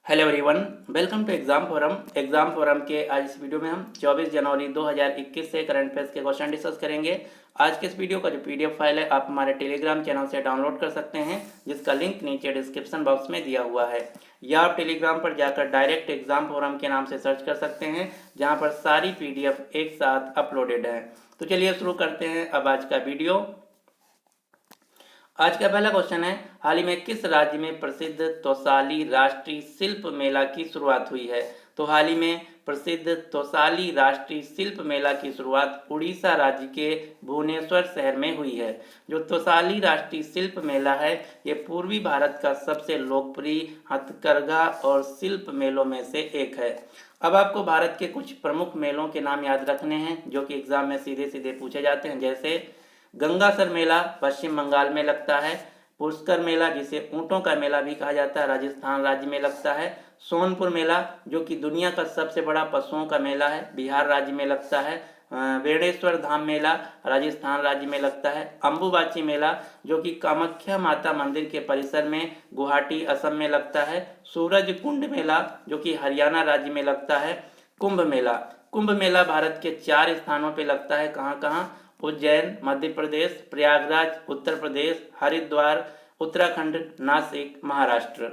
Hello everyone, welcome to exam forum के आज इस वीडियो में हम 24 जनवरी 2021 से करंट अफेयर्स के क्वेश्चन डिस्कस करेंगे। आज के इस वीडियो का जो पीडीएफ फाइल है आप हमारे टेलीग्राम चैनल से डाउनलोड कर सकते हैं, जिसका लिंक नीचे डिस्क्रिप्शन बॉक्स में दिया हुआ है, या आप टेलीग्राम पर जाकर डायरेक्ट एग्जाम फोरम के नाम से सर्च कर सकते हैं, जहाँ पर सारी पीडीएफ एक साथ अपलोडेड है। तो चलिए शुरू करते हैं अब आज का वीडियो। आज का पहला क्वेश्चन है, हाल ही में किस राज्य में प्रसिद्ध तौसाली राष्ट्रीय शिल्प मेला की शुरुआत हुई है? तो हाल ही में प्रसिद्ध तौसाली राष्ट्रीय शिल्प मेला की शुरुआत उड़ीसा राज्य के भुवनेश्वर शहर में हुई है। जो तौसाली राष्ट्रीय शिल्प मेला है, ये पूर्वी भारत का सबसे लोकप्रिय हथकरघा और शिल्प मेलों में से एक है। अब आपको भारत के कुछ प्रमुख मेलों के नाम याद रखने हैं, जो कि एग्जाम में सीधे सीधे पूछे जाते हैं। जैसे गंगासर मेला पश्चिम बंगाल में लगता है। पुष्कर मेला, जिसे ऊंटों का मेला भी कहा जाता है, राजस्थान राज्य में लगता है। सोनपुर मेला, जो कि दुनिया का सबसे बड़ा पशुओं का मेला है, बिहार राज्य में लगता है। बेणेश्वर धाम मेला राजस्थान राज्य में लगता है। अम्बुबाची मेला, जो कि कामाख्या माता मंदिर के परिसर में गुवाहाटी असम में लगता है। सूरज कुंड मेला, जो कि हरियाणा राज्य में लगता है। कुंभ मेला भारत के 4 स्थानों पर लगता है। कहाँ कहाँ? उज्जैन मध्य प्रदेश, प्रयागराज उत्तर प्रदेश, हरिद्वार उत्तराखंड, नासिक महाराष्ट्र।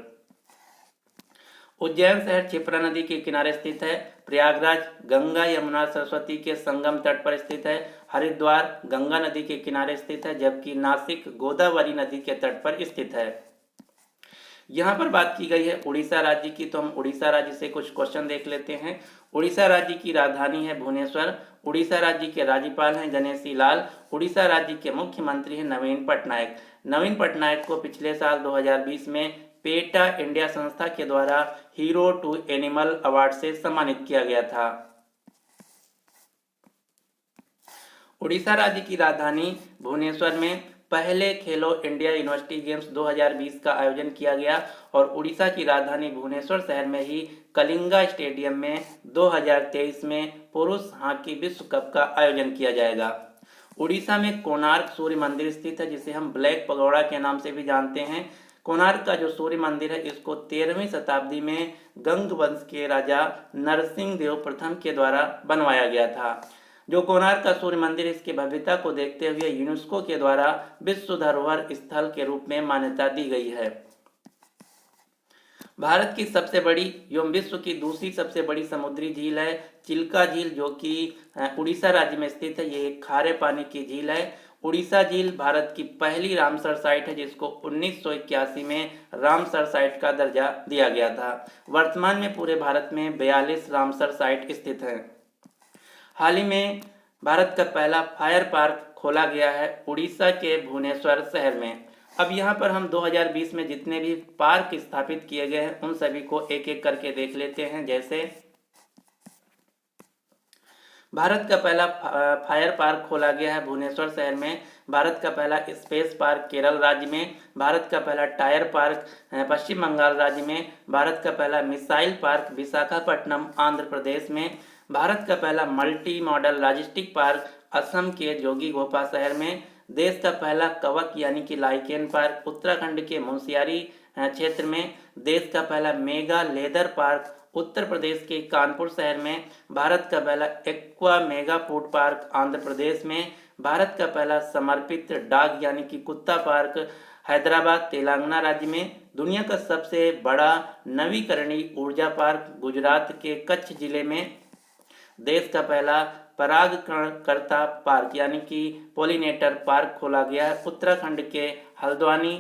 उज्जैन शहर क्षिप्रा नदी के किनारे स्थित है। प्रयागराज गंगा यमुना सरस्वती के संगम तट पर स्थित है। हरिद्वार गंगा नदी के किनारे स्थित है, जबकि नासिक गोदावरी नदी के तट पर स्थित है। यहाँ पर बात की गई है उड़ीसा राज्य की, तो हम उड़ीसा राज्य से कुछ क्वेश्चन देख लेते हैं। उड़ीसा राज्य की राजधानी है भुवनेश्वर। उड़ीसा राज्य के राज्यपाल हैं गणेशी लाल। उड़ीसा राज्य के मुख्यमंत्री हैं नवीन पटनायक। नवीन पटनायक को पिछले साल 2020 में पेटा इंडिया संस्था के द्वारा हीरो टू एनिमल अवार्ड से सम्मानित किया गया था। उड़ीसा राज्य की राजधानी भुवनेश्वर में पहले खेलो इंडिया यूनिवर्सिटी गेम्स 2020 का आयोजन किया गया और उड़ीसा की राजधानी भुवनेश्वर शहर में ही कलिंगा स्टेडियम में 2023 में पुरुष हॉकी विश्व कप का आयोजन किया जाएगा। उड़ीसा में कोणार्क सूर्य मंदिर स्थित है, जिसे हम ब्लैक पगोड़ा के नाम से भी जानते हैं। कोणार्क का जो सूर्य मंदिर है, इसको 13वीं शताब्दी में गंग वंश के राजा नरसिंह देव प्रथम के द्वारा बनवाया गया था। जो कोणार्क का सूर्य मंदिर, इसकी भव्यता को देखते हुए यूनेस्को के द्वारा विश्व धरोहर स्थल के रूप में मान्यता दी गई है। भारत की सबसे बड़ी एवं विश्व की दूसरी सबसे बड़ी समुद्री झील है चिल्का झील, जो कि उड़ीसा राज्य में स्थित है। ये एक खारे पानी की झील है। उड़ीसा झील भारत की पहली रामसर साइट है, जिसको 1981 में रामसर साइट का दर्जा दिया गया था। वर्तमान में पूरे भारत में 42 रामसर साइट स्थित हैं। हाल ही में भारत का पहला फायर पार्क खोला गया है उड़ीसा के भुवनेश्वर शहर में। अब यहाँ पर हम 2020 में जितने भी पार्क स्थापित किए गए हैं, उन सभी को एक एक करके देख लेते हैं। जैसे भारत का पहला फायर पार्क खोला गया है भुवनेश्वर शहर में। भारत का पहला स्पेस पार्क केरल राज्य में। भारत का पहला टायर पार्क पश्चिम बंगाल राज्य में। भारत का पहला मिसाइल पार्क विशाखापट्टनम आंध्र प्रदेश में। भारत का पहला multi modal logistic park Assam के जोगीघोपा शहर में। देश का पहला कवक यानी कि लाइकेन पार्क उत्तराखंड के मुंशियारी क्षेत्र में। देश का पहला mega leather park Uttar Pradesh के कानपुर शहर में। भारत का पहला aqua mega food park Andhra Pradesh में। भारत का पहला समर्पित डॉग यानी कि कुत्ता पार्क हैदराबाद तेलंगाना राज्य में। दुनिया का सबसे बड़ा नवीकरणीय ऊर्जा पार्क गुजरात के कच्छ जिले में। देश का पहला परागकणकर्ता पार्क यानी कि पोलिनेटर पार्क खोला गया है उत्तराखंड के हल्द्वानी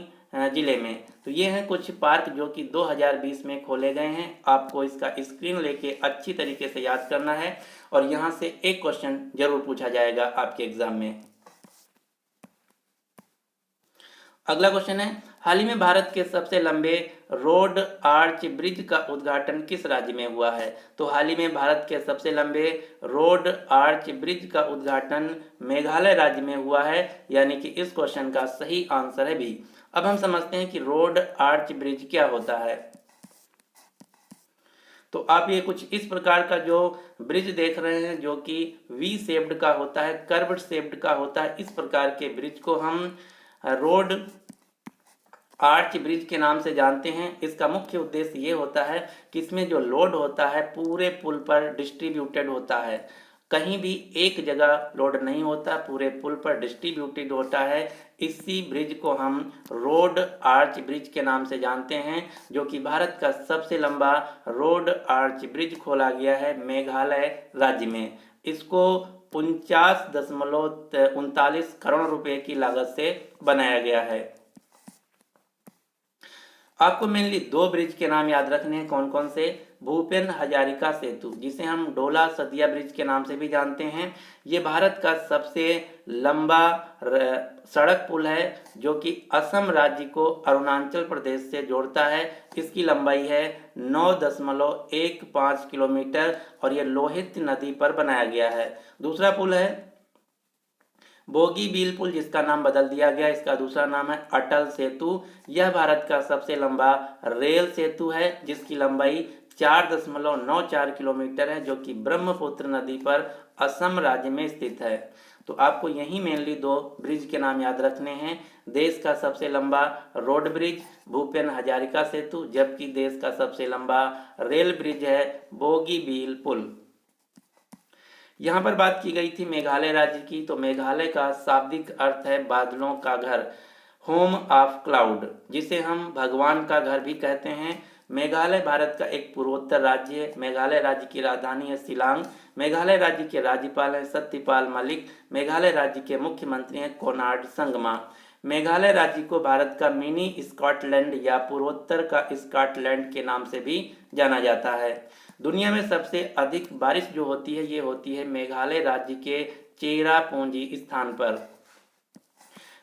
जिले में। तो ये हैं कुछ पार्क जो कि 2020 में खोले गए हैं। आपको इसका स्क्रीन लेके अच्छी तरीके से याद करना है और यहाँ से एक क्वेश्चन जरूर पूछा जाएगा आपके एग्जाम में। अगला क्वेश्चन है, हाल ही में भारत के सबसे लंबे रोड आर्च ब्रिज का उद्घाटन किस राज्य में हुआ है? तो हाल ही में भारत के सबसे लंबे रोड आर्च ब्रिज का उद्घाटन मेघालय राज्य में हुआ है, यानी कि इस क्वेश्चन का सही आंसर है बी। अब हम समझते हैं कि रोड आर्च ब्रिज क्या होता है। तो आप ये कुछ इस प्रकार का जो ब्रिज देख रहे हैं, जो कि वी शेप्ड का होता है, कर्व्ड शेप्ड का होता है, इस प्रकार के ब्रिज को हम रोड आर्च ब्रिज के नाम से जानते हैं। इसका मुख्य उद्देश्य ये होता है कि इसमें जो लोड होता है पूरे पुल पर डिस्ट्रीब्यूटेड होता है, कहीं भी एक जगह लोड नहीं होता, पूरे पुल पर डिस्ट्रीब्यूटेड होता है। इसी ब्रिज को हम रोड आर्च ब्रिज के नाम से जानते हैं, जो कि भारत का सबसे लंबा रोड आर्च ब्रिज खोला गया है मेघालय राज्य में। इसको 49.39 करोड़ रुपए की लागत से बनाया गया है। आपको मेनली दो ब्रिज के नाम याद रखने हैं। कौन कौन से? भूपेन हजारिका सेतु, जिसे हम डोला सदिया ब्रिज के नाम से भी जानते हैं। ये भारत का सबसे लंबा सड़क पुल है, जो कि असम राज्य को अरुणाचल प्रदेश से जोड़ता है। इसकी लंबाई है 9.15 किलोमीटर और ये लोहित नदी पर बनाया गया है। दूसरा पुल है बोगीबील पुल, जिसका नाम बदल दिया गया। इसका दूसरा नाम है अटल सेतु। यह भारत का सबसे लंबा रेल सेतु है, जिसकी लंबाई 4.94 किलोमीटर है, जो कि ब्रह्मपुत्र नदी पर असम राज्य में स्थित है। तो आपको यही मेनली दो ब्रिज के नाम याद रखने हैं। देश का सबसे लंबा रोड ब्रिज भूपेन हजारिका सेतु, जबकि देश का सबसे लंबा रेल ब्रिज है बोगीबील पुल। यहाँ पर बात की गई थी मेघालय राज्य की। तो मेघालय का शाब्दिक अर्थ है बादलों का घर, होम ऑफ क्लाउड, जिसे हम भगवान का घर भी कहते हैं। मेघालय भारत का एक पूर्वोत्तर राज्य है। मेघालय राज्य की राजधानी है शिलांग। मेघालय राज्य के राज्यपाल हैं सत्यपाल मलिक। मेघालय राज्य के मुख्यमंत्री हैं कोनार्ड संगमा। मेघालय राज्य को भारत का मिनी स्कॉटलैंड या पूर्वोत्तर का स्कॉटलैंड के नाम से भी जाना जाता है। दुनिया में सबसे अधिक बारिश जो होती है ये होती है मेघालय राज्य के चेरापूंजी स्थान पर।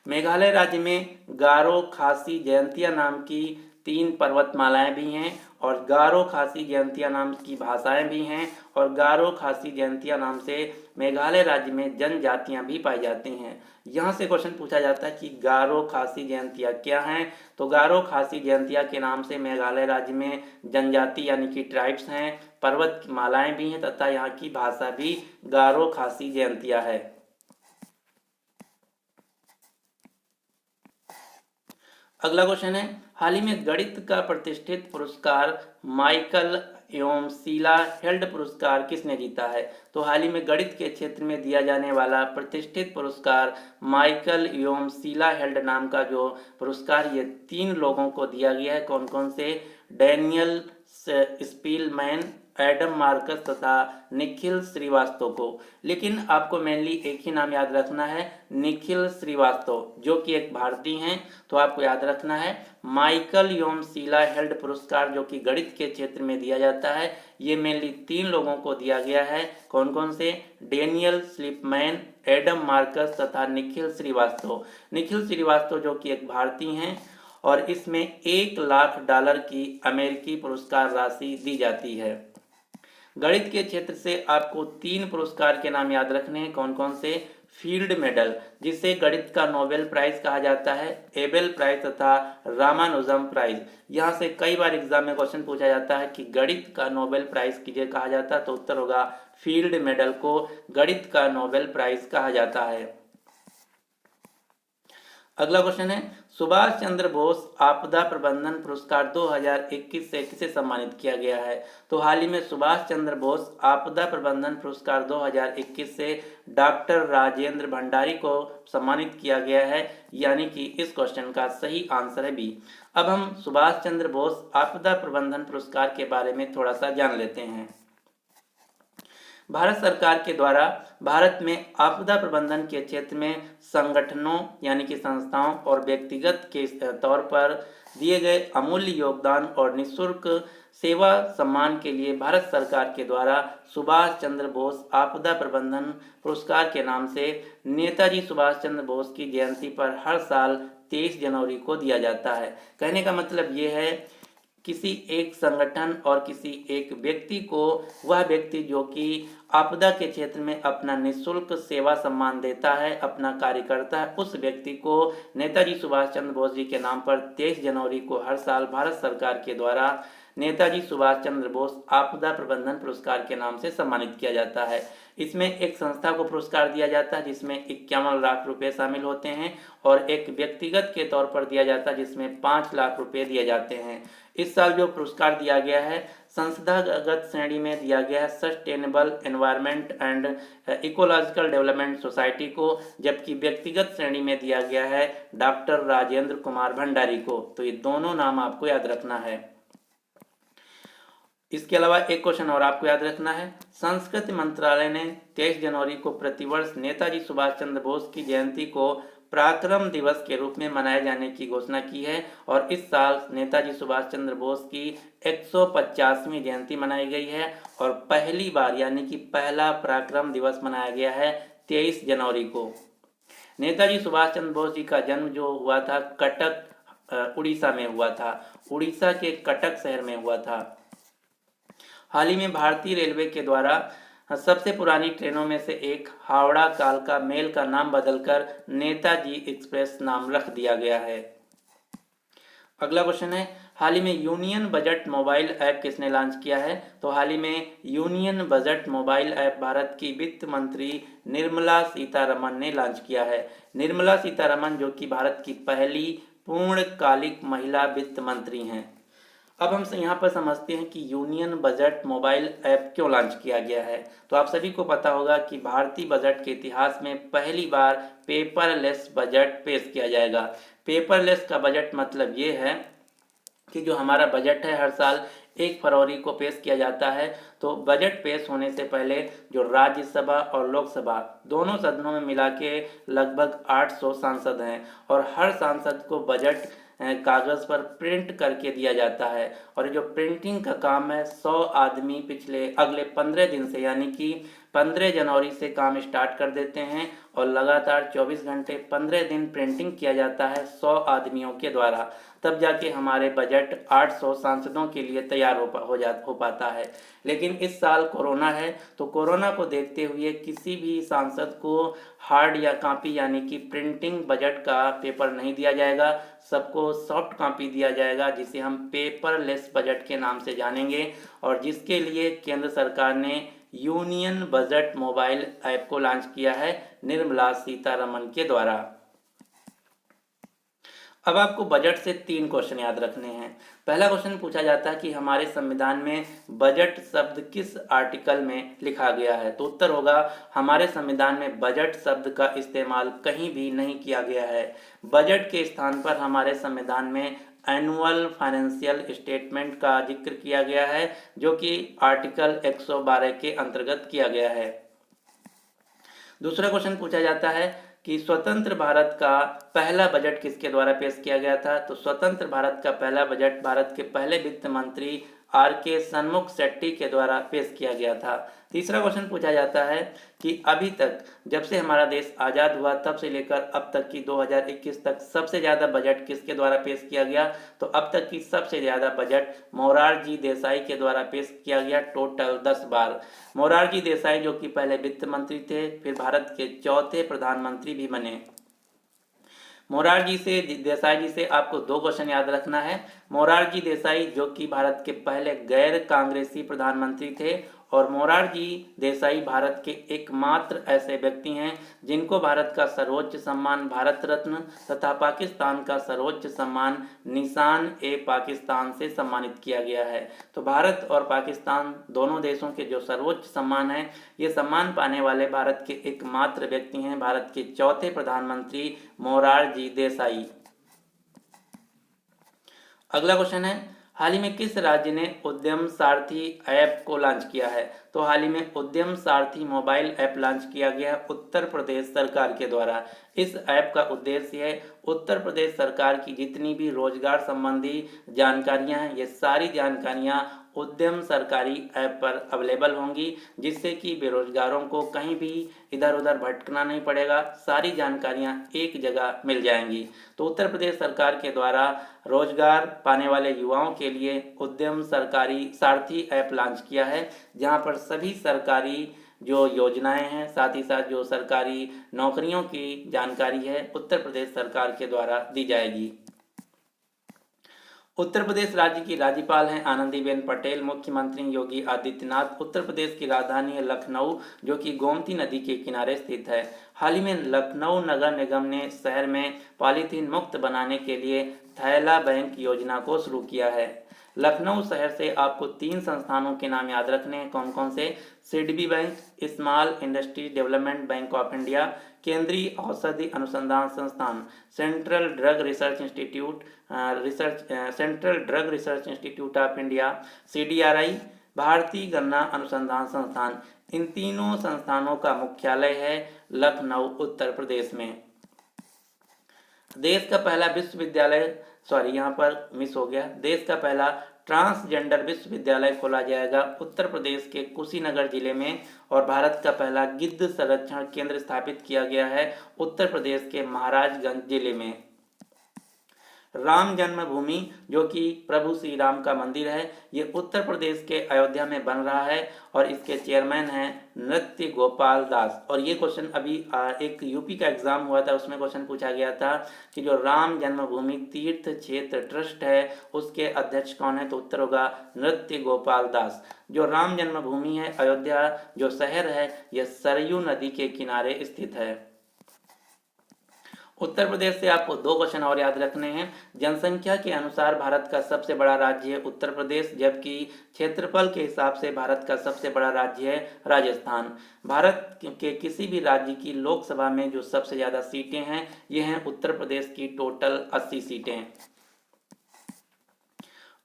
मेघालय राज्य में गारो खासी जयंतिया नाम की 3 पर्वतमालाएं भी हैं और गारो खासी जयंतिया नाम की भाषाएं भी हैं, और गारो खासी जयंतिया नाम से मेघालय राज्य में जनजातियां भी पाई जाती हैं। यहाँ से क्वेश्चन पूछा जाता है कि गारो खासी जयंतिया क्या हैं। तो गारो खासी जयंतिया के नाम से मेघालय राज्य में जनजाति यानी कि ट्राइब्स हैं, पर्वतमालाएं भी हैं तथा यहाँ की भाषा भी गारो खासी जयंतिया है। अगला क्वेश्चन है, हाल ही में गणित का प्रतिष्ठित पुरस्कार माइकल एवं शीला हेल्ड पुरस्कार किसने जीता है? तो हाल ही में गणित के क्षेत्र में दिया जाने वाला प्रतिष्ठित पुरस्कार माइकल एवं शीला हेल्ड नाम का जो पुरस्कार ये 3 लोगों को दिया गया है। कौन कौन से? डैनियल स्पीलमैन, एडम मार्कस तथा निखिल श्रीवास्तव को। लेकिन आपको मेनली एक ही नाम याद रखना है, निखिल श्रीवास्तव, जो कि एक भारतीय हैं। तो आपको याद रखना है माइकल एवं शीला हेल्ड पुरस्कार, जो कि गणित के क्षेत्र में दिया जाता है, ये मेनली 3 लोगों को दिया गया है। कौन कौन से? डेनियल स्लिपमैन, एडम मार्कस तथा निखिल श्रीवास्तव। निखिल श्रीवास्तव जो कि एक भारतीय हैं और इसमें $1,00,000 की अमेरिकी पुरस्कार राशि दी जाती है। गणित के क्षेत्र से आपको 3 पुरस्कार के नाम याद रखने हैं। कौन कौन से? फील्ड मेडल, जिसे गणित का नोबेल प्राइज कहा जाता है, एबेल प्राइज तथा रामानुजम प्राइज। यहाँ से कई बार एग्जाम में क्वेश्चन पूछा जाता है कि गणित का नोबेल प्राइज किसे कहा जाता है, तो उत्तर होगा फील्ड मेडल को गणित का नोबेल प्राइज कहा जाता है। अगला क्वेश्चन है, सुभाष चंद्र बोस आपदा प्रबंधन पुरस्कार 2021 से किसे सम्मानित किया गया है? तो हाल ही में सुभाष चंद्र बोस आपदा प्रबंधन पुरस्कार 2021 से डॉक्टर राजेंद्र भंडारी को सम्मानित किया गया है, यानी कि इस क्वेश्चन का सही आंसर है बी। अब हम सुभाष चंद्र बोस आपदा प्रबंधन पुरस्कार के बारे में थोड़ा सा जान लेते हैं। भारत सरकार के द्वारा भारत में आपदा प्रबंधन के क्षेत्र में संगठनों यानी कि संस्थाओं और व्यक्तिगत के तौर पर दिए गए अमूल्य योगदान और निःशुल्क सेवा सम्मान के लिए भारत सरकार के द्वारा सुभाष चंद्र बोस आपदा प्रबंधन पुरस्कार के नाम से नेताजी सुभाष चंद्र बोस की जयंती पर हर साल 23 जनवरी को दिया जाता है। कहने का मतलब ये है किसी एक संगठन और किसी एक व्यक्ति को, वह व्यक्ति जो कि आपदा के क्षेत्र में अपना निःशुल्क सेवा सम्मान देता है, अपना कार्य करता है, उस व्यक्ति को नेताजी सुभाष चंद्र बोस जी के नाम पर 23 जनवरी को हर साल भारत सरकार के द्वारा नेताजी सुभाष चंद्र बोस आपदा प्रबंधन पुरस्कार के नाम से सम्मानित किया जाता है। इसमें एक संस्था को पुरस्कार दिया जाता है जिसमें 51 लाख रुपए शामिल होते हैं, और एक व्यक्तिगत के तौर पर दिया जाता है जिसमें 5 लाख रुपए दिए जाते हैं। इस साल जो पुरस्कार दिया गया है संस्थागत श्रेणी में दिया गया है sustainable environment and ecological development society को, जबकि व्यक्तिगत श्रेणी में दिया गया है डॉक्टर राजेंद्र कुमार भंडारी को। तो ये दोनों नाम आपको याद रखना है। इसके अलावा एक क्वेश्चन और आपको याद रखना है, संस्कृति मंत्रालय ने 23 जनवरी को प्रतिवर्ष नेताजी सुभाष चंद्र बोस की जयंती को पराक्रम दिवस के रूप में मनाए जाने की घोषणा की है, और इस साल नेताजी सुभाष चंद्र बोस की 150वीं जयंती मनाई गई है, और पहली बार यानी कि पहला पराक्रम दिवस मनाया गया है 23 जनवरी को। नेताजी सुभाष चंद्र बोस जी का जन्म जो हुआ था कटक उड़ीसा में हुआ था, उड़ीसा के कटक शहर में हुआ था। हाल ही में भारतीय रेलवे के द्वारा सबसे पुरानी ट्रेनों में से एक हावड़ा कालका मेल का नाम बदलकर नेताजी एक्सप्रेस नाम रख दिया गया है। अगला क्वेश्चन है, हाल ही में यूनियन बजट मोबाइल ऐप किसने लॉन्च किया है? तो हाल ही में union budget mobile app Bharat की वित्त मंत्री निर्मला सीतारमण ने लॉन्च किया है। निर्मला सीतारमण जो कि भारत की पहली पूर्णकालिक महिला वित्त मंत्री हैं। अब हम यहाँ पर समझते हैं कि यूनियन बजट मोबाइल ऐप क्यों लॉन्च किया गया है। तो आप सभी को पता होगा कि भारतीय बजट के इतिहास में पहली बार पेपरलेस बजट पेश किया जाएगा। पेपरलेस का बजट मतलब ये है कि जो हमारा बजट है हर साल 1 फरवरी को पेश किया जाता है, तो बजट पेश होने से पहले जो राज्यसभा और लोकसभा दोनों सदनों में मिला के लगभग 800 सांसद हैं, और हर सांसद को बजट कागज़ पर प्रिंट करके दिया जाता है, और जो प्रिंटिंग का काम है 100 आदमी अगले 15 दिन से यानी कि 15 जनवरी से काम स्टार्ट कर देते हैं, और लगातार 24 घंटे 15 दिन प्रिंटिंग किया जाता है 100 आदमियों के द्वारा, तब जाके हमारे बजट 800 सांसदों के लिए तैयार हो पाता है। लेकिन इस साल कोरोना है, तो कोरोना को देखते हुए किसी भी सांसद को हार्ड या कॉपी यानी कि प्रिंटिंग बजट का पेपर नहीं दिया जाएगा, सबको सॉफ्ट कॉपी दिया जाएगा, जिसे हम पेपरलेस बजट के नाम से जानेंगे, और जिसके लिए केंद्र सरकार ने यूनियन बजट मोबाइल ऐप को लॉन्च किया है निर्मला सीतारमण के द्वारा। अब आपको बजट से 3 क्वेश्चन याद रखने हैं। पहला क्वेश्चन पूछा जाता है कि हमारे संविधान में बजट शब्द किस आर्टिकल में लिखा गया है? तो उत्तर होगा हमारे संविधान में बजट शब्द का इस्तेमाल कहीं भी नहीं किया गया है। बजट के स्थान पर हमारे संविधान में एनुअल फाइनेंशियल स्टेटमेंट का जिक्र किया गया है, जो कि आर्टिकल 112 के अंतर्गत किया गया है। दूसरा क्वेश्चन पूछा जाता है कि स्वतंत्र भारत का पहला बजट किसके द्वारा पेश किया गया था? तो स्वतंत्र भारत का पहला बजट भारत के पहले वित्त मंत्री आर.के. शनमुख शेट्टी के द्वारा पेश किया गया था। तीसरा क्वेश्चन पूछा जाता है कि अभी तक जब से हमारा देश आज़ाद हुआ तब से लेकर अब तक की 2021 तक सबसे ज़्यादा बजट किसके द्वारा पेश किया गया? तो अब तक की सबसे ज़्यादा बजट मोरारजी देसाई के द्वारा पेश किया गया, टोटल 10 बार। मोरारजी देसाई जो कि पहले वित्त मंत्री थे, फिर भारत के चौथे प्रधानमंत्री भी बने। मोरारजी देसाई जी से आपको 2 क्वेश्चन याद रखना है। मोरारजी देसाई जो कि भारत के पहले गैर कांग्रेसी प्रधानमंत्री थे, और मोरारजी देसाई भारत के एकमात्र ऐसे व्यक्ति हैं जिनको भारत का सर्वोच्च सम्मान भारत रत्न तथा पाकिस्तान का सर्वोच्च सम्मान निशान-ए-पाकिस्तान से सम्मानित किया गया है। तो भारत और पाकिस्तान दोनों देशों के जो सर्वोच्च सम्मान है, ये सम्मान पाने वाले भारत के एकमात्र व्यक्ति हैं भारत के चौथे प्रधानमंत्री मोरारजी देसाई। अगला क्वेश्चन है, हाल ही में किस राज्य ने उद्यम सारथी ऐप को लॉन्च किया है? तो हाल ही में उद्यम सारथी मोबाइल ऐप लॉन्च किया गया है उत्तर प्रदेश सरकार के द्वारा। इस ऐप का उद्देश्य है उत्तर प्रदेश सरकार की जितनी भी रोजगार संबंधी जानकारियां हैं, ये सारी जानकारियां उद्यम सरकारी ऐप पर अवेलेबल होंगी, जिससे कि बेरोजगारों को कहीं भी इधर उधर भटकना नहीं पड़ेगा, सारी जानकारियां एक जगह मिल जाएंगी। तो उत्तर प्रदेश सरकार के द्वारा रोजगार पाने वाले युवाओं के लिए उद्यम सरकारी सारथी ऐप लॉन्च किया है, जहां पर सभी सरकारी जो योजनाएं हैं, साथ ही साथ जो सरकारी नौकरियों की जानकारी है, उत्तर प्रदेश सरकार के द्वारा दी जाएगी। उत्तर प्रदेश राज्य की राज्यपाल हैं आनंदीबेन पटेल। मुख्यमंत्री योगी आदित्यनाथ। उत्तर प्रदेश की राजधानी है लखनऊ, जो कि गोमती नदी के किनारे स्थित है। हाल ही में लखनऊ नगर निगम ने शहर में पॉलीथीन मुक्त बनाने के लिए थैला बैंक योजना को शुरू किया है। लखनऊ शहर से आपको 3 संस्थानों के नाम याद रखने हैं। कौन कौन से? SIDBI bank, small industry development bank of India, केंद्रीय औषधि अनुसंधान संस्थान, central drug research institute of India, CDRI, भारतीय गन्ना अनुसंधान संस्थान। इन तीनों संस्थानों का मुख्यालय है लखनऊ, उत्तर प्रदेश में। देश का पहला विश्वविद्यालय, यहाँ पर मिस हो गया, देश का पहला ट्रांसजेंडर विश्वविद्यालय खोला जाएगा उत्तर प्रदेश के कुशीनगर जिले में। और भारत का पहला गिद्ध संरक्षण केंद्र स्थापित किया गया है उत्तर प्रदेश के महाराजगंज जिले में। राम जन्मभूमि, जो कि प्रभु श्री राम का मंदिर है, ये उत्तर प्रदेश के अयोध्या में बन रहा है और इसके चेयरमैन हैं नृत्य गोपाल दास। और ये क्वेश्चन अभी एक यूपी का एग्जाम हुआ था, उसमें क्वेश्चन पूछा गया था कि जो राम जन्मभूमि तीर्थ क्षेत्र ट्रस्ट है, उसके अध्यक्ष कौन है? तो उत्तर होगा नृत्य गोपाल दास। जो राम जन्मभूमि है, अयोध्या जो शहर है, यह सरयू नदी के किनारे स्थित है। उत्तर प्रदेश से आपको 2 क्वेश्चन और याद रखने हैं। जनसंख्या के अनुसार भारत का सबसे बड़ा राज्य है उत्तर प्रदेश, जबकि क्षेत्रफल के हिसाब से भारत का सबसे बड़ा राज्य है राजस्थान। भारत के किसी भी राज्य की लोकसभा में जो सबसे ज़्यादा सीटें हैं, ये हैं उत्तर प्रदेश की टोटल 80 सीटें।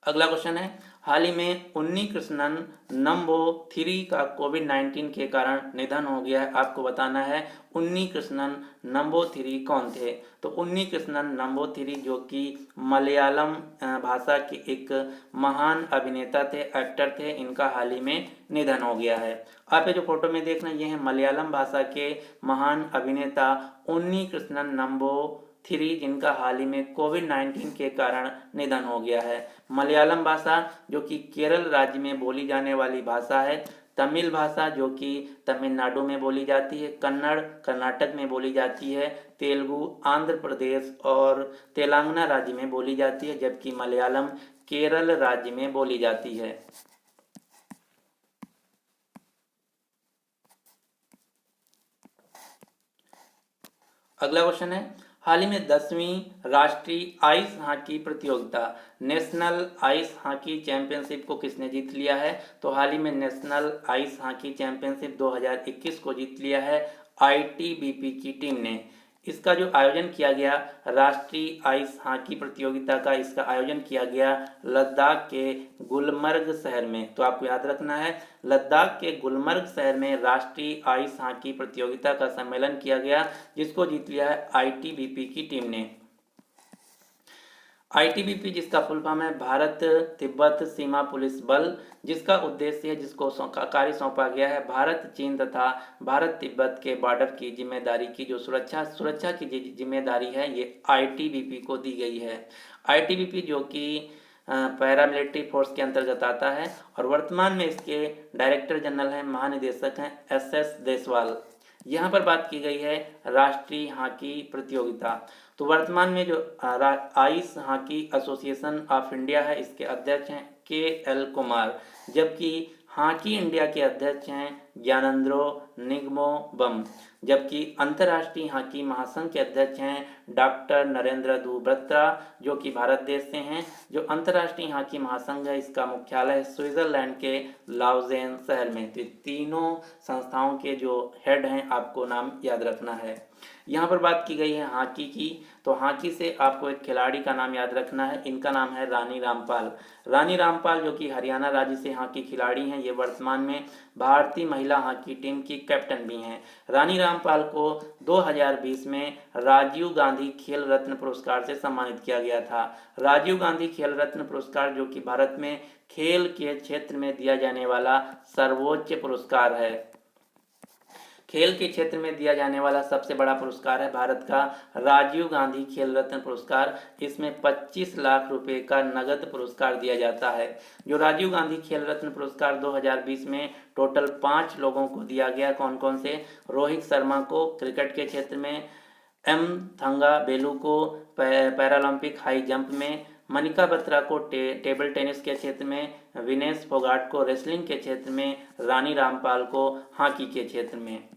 अगला क्वेश्चन है, हाल ही में उन्नी कृष्णन नंबोथिरी का कोविड-19 के कारण निधन हो गया है। आपको बताना है उन्नी कृष्णन नंबोथिरी कौन थे? तो उन्नी कृष्णन नंबोथिरी जो कि मलयालम भाषा के एक महान अभिनेता थे, एक्टर थे, इनका हाल ही में निधन हो गया है। आप ये जो फोटो में देख रहे हैं, ये है मलयालम भाषा के महान अभिनेता उन्नी कृष्णन नंबोथिरी, जिनका हाल ही में कोविड-19 के कारण निधन हो गया है। मलयालम भाषा जो कि केरल राज्य में बोली जाने वाली भाषा है, तमिल भाषा जो कि तमिलनाडु में बोली जाती है, कन्नड़ कर्नाटक में बोली जाती है, तेलुगु आंध्र प्रदेश और तेलंगाना राज्य में बोली जाती है, जबकि मलयालम केरल राज्य में बोली जाती है। अगला क्वेश्चन है, हाल ही में 10वीं राष्ट्रीय आइस हॉकी प्रतियोगिता नेशनल आइस हॉकी चैंपियनशिप को किसने जीत लिया है? तो हाल ही में नेशनल आइस हॉकी चैंपियनशिप 2021 को जीत लिया है ITBP की टीम ने। इसका जो आयोजन किया गया, राष्ट्रीय आइस हॉकी प्रतियोगिता का इसका आयोजन किया गया लद्दाख के गुलमर्ग शहर में। तो आपको याद रखना है, लद्दाख के गुलमर्ग शहर में राष्ट्रीय आइस हॉकी प्रतियोगिता का सम्मेलन किया गया, जिसको जीत लिया है ITBP की टीम ने। ITBP जिसका फुल फॉर्म है भारत तिब्बत सीमा पुलिस बल, जिसका उद्देश्य है, जिसको कार्य सौंपा गया है, भारत चीन तथा भारत तिब्बत के बॉर्डर की जिम्मेदारी की जो सुरक्षा की जिम्मेदारी है, ये ITBP को दी गई है। ITBP जो कि पैरामिलिट्री फोर्स के अंतर्गत आता है और वर्तमान में इसके डायरेक्टर जनरल हैं, महानिदेशक हैं SS देसवाल। यहाँ पर बात की गई है राष्ट्रीय हॉकी प्रतियोगिता। तो वर्तमान में जो ice hockey association of India है, इसके अध्यक्ष हैं KL कुमार, जबकि हॉकी इंडिया के अध्यक्ष हैं ज्ञानेंद्रो निगमो बम, जबकि अंतर्राष्ट्रीय हॉकी महासंघ के अध्यक्ष हैं डॉक्टर नरेंद्र धुब्रत्रा, जो कि भारत देश से हैं। जो अंतर्राष्ट्रीय हॉकी महासंघ है, इसका मुख्यालय स्विट्जरलैंड के लाउजेन शहर में। तो तीनों संस्थाओं के जो हेड हैं, आपको नाम याद रखना है। यहाँ पर बात की गई है हॉकी की, तो हॉकी से आपको एक खिलाड़ी का नाम याद रखना है। इनका नाम है रानी रामपाल। रानी रामपाल जो कि हरियाणा राज्य से हॉकी खिलाड़ी हैं, ये वर्तमान में भारतीय महिला हॉकी टीम की कैप्टन भी हैं। रानी रामपाल को 2020 में राजीव गांधी खेल रत्न पुरस्कार से सम्मानित किया गया था। राजीव गांधी खेल रत्न पुरस्कार जो कि भारत में खेल के क्षेत्र में दिया जाने वाला सर्वोच्च पुरस्कार है। खेल के क्षेत्र में दिया जाने वाला सबसे बड़ा पुरस्कार है भारत का राजीव गांधी खेल रत्न पुरस्कार। इसमें 25 लाख रुपए का नगद पुरस्कार दिया जाता है। जो राजीव गांधी खेल रत्न पुरस्कार 2020 में टोटल 5 लोगों को दिया गया। कौन कौन से? रोहित शर्मा को क्रिकेट के क्षेत्र में, एम थंगा बेलू को पैरालंपिक हाई जंप में, मनिका बत्रा को टेबल टेनिस के क्षेत्र में, विनेश फोगाट को रेसलिंग के क्षेत्र में, रानी रामपाल को हॉकी के क्षेत्र में।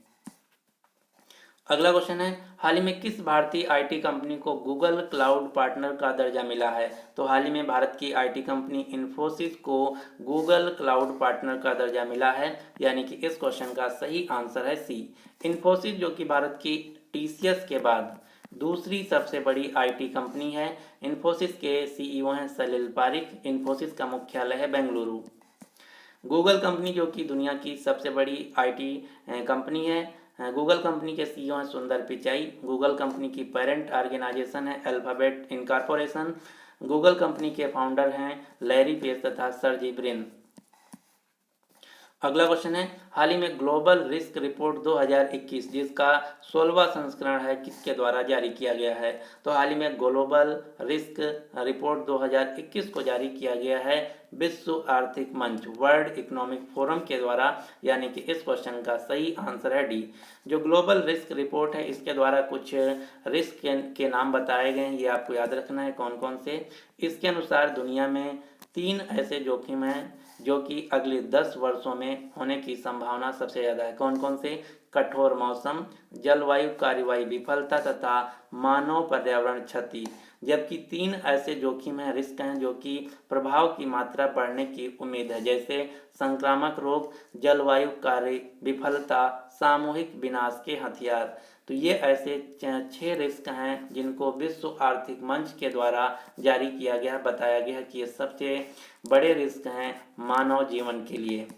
अगला क्वेश्चन है, हाल ही में किस भारतीय आईटी कंपनी को गूगल क्लाउड पार्टनर का दर्जा मिला है? तो हाल ही में भारत की आईटी कंपनी इन्फोसिस को गूगल क्लाउड पार्टनर का दर्जा मिला है, यानी कि इस क्वेश्चन का सही आंसर है सी। इन्फोसिस जो कि भारत की टीसीएस के बाद दूसरी सबसे बड़ी आईटी कंपनी है। इन्फोसिस के सीईओ हैं सलिल पारिक। इन्फोसिस का मुख्यालय है बेंगलुरु। गूगल कंपनी जो कि दुनिया की सबसे बड़ी आईटी कंपनी है। गूगल कंपनी के सीईओ हैं सुंदर पिचाई। गूगल कंपनी की पेरेंट ऑर्गेनाइजेशन है अल्फाबेट इनकॉर्पोरेशन। गूगल कंपनी के फाउंडर हैं लैरी पेज तथा सर्जी ब्रिन। अगला क्वेश्चन है, हाल ही में ग्लोबल रिस्क रिपोर्ट 2021 जिसका 16वां संस्करण है, किसके द्वारा जारी किया गया है? तो हाल ही में ग्लोबल रिस्क रिपोर्ट 2021 को जारी किया गया है विश्व आर्थिक मंच वर्ल्ड इकोनॉमिक फोरम के द्वारा, यानी कि इस क्वेश्चन का सही आंसर है डी। जो ग्लोबल रिस्क रिपोर्ट है इसके द्वारा कुछ रिस्क के नाम बताए गए हैं, ये आपको याद रखना है कौन कौन से। इसके अनुसार दुनिया में 3 ऐसे जोखिम हैं जो कि अगले 10 वर्षों में होने की संभावना सबसे ज़्यादा है। कौन कौन से? कठोर मौसम, जलवायु कार्रवाई विफलता तथा मानव पर्यावरण क्षति। जबकि 3 ऐसे जोखिम हैं, रिस्क हैं जो कि प्रभाव की मात्रा बढ़ने की उम्मीद है, जैसे संक्रामक रोग, जलवायु कार्य विफलता, सामूहिक विनाश के हथियार। तो ये ऐसे 6 रिस्क हैं जिनको विश्व आर्थिक मंच के द्वारा जारी किया गया, बताया गया कि ये सबसे बड़े रिस्क हैं मानव जीवन के लिए।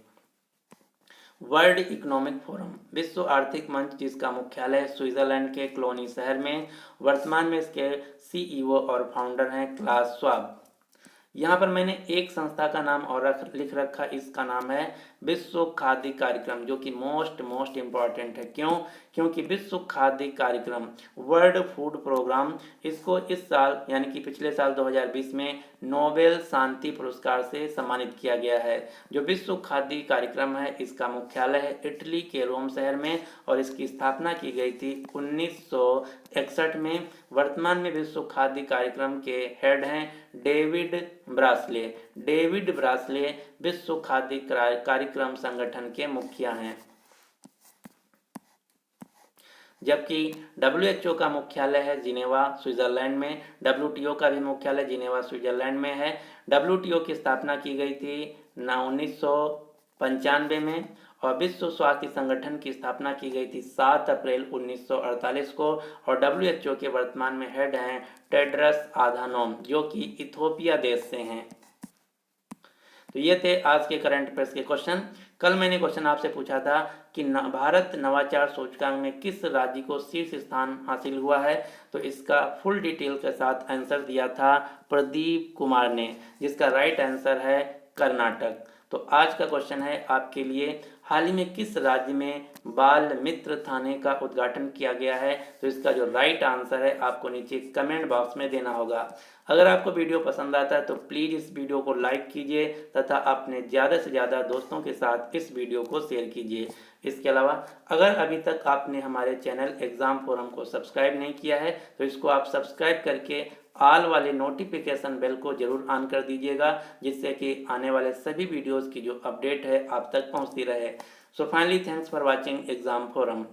वर्ल्ड इकोनॉमिक फोरम विश्व आर्थिक मंच जिसका मुख्यालय स्विट्जरलैंड के क्लोनी शहर में, वर्तमान में इसके सीईओ और फाउंडर हैं क्लास श्वाब। यहाँ पर मैंने एक संस्था का नाम और लिख रखा, इसका नाम है विश्व खाद्य कार्यक्रम, जो कि मोस्ट इम्पॉर्टेंट है। क्यों? क्योंकि विश्व खाद्य कार्यक्रम वर्ल्ड फूड प्रोग्राम, इसको इस साल यानी कि पिछले साल 2020 में नोबेल शांति पुरस्कार से सम्मानित किया गया है। जो विश्व खाद्य कार्यक्रम है इसका मुख्यालय है इटली के रोम शहर में और इसकी स्थापना की गई थी 1961 में। वर्तमान में विश्व खाद्य कार्यक्रम के हेड हैं डेविड ब्रासले। डेविड ब्रासले विश्व खाद्य कार्यक्रम संगठन के मुखिया हैं। जबकि WHO का मुख्यालय है जिनेवा स्विट्जरलैंड में। WTO का भी मुख्यालय जिनेवा स्विट्जरलैंड में है। WTO की स्थापना की गई थी 1995 में और विश्व स्वास्थ्य संगठन की स्थापना की गई थी 7 अप्रैल 1948 को। और WHO के वर्तमान में हेड हैं टेड्रस आधानोम, जो कि इथोपिया देश से हैं। तो ये थे आज के करंट अफेयर्स के क्वेश्चन। कल मैंने क्वेश्चन आपसे पूछा था कि भारत नवाचार सूचकांक में किस राज्य को शीर्ष स्थान हासिल हुआ है, तो इसका फुल डिटेल के साथ आंसर दिया था प्रदीप कुमार ने, जिसका राइट आंसर है कर्नाटक। तो आज का क्वेश्चन है आपके लिए, हाल ही में किस राज्य में बाल मित्र थाने का उद्घाटन किया गया है, तो इसका जो राइट आंसर है आपको नीचे कमेंट बॉक्स में देना होगा। अगर आपको वीडियो पसंद आता है तो प्लीज़ इस वीडियो को लाइक कीजिए तथा अपने ज़्यादा से ज़्यादा दोस्तों के साथ इस वीडियो को शेयर कीजिए। इसके अलावा अगर अभी तक आपने हमारे चैनल एग्ज़ाम फोरम को सब्सक्राइब नहीं किया है तो इसको आप सब्सक्राइब करके ऑल वाले नोटिफिकेशन बेल को जरूर ऑन कर दीजिएगा, जिससे कि आने वाले सभी वीडियोस की जो अपडेट है आप तक पहुंचती रहे। So finally thanks for watching exam forum.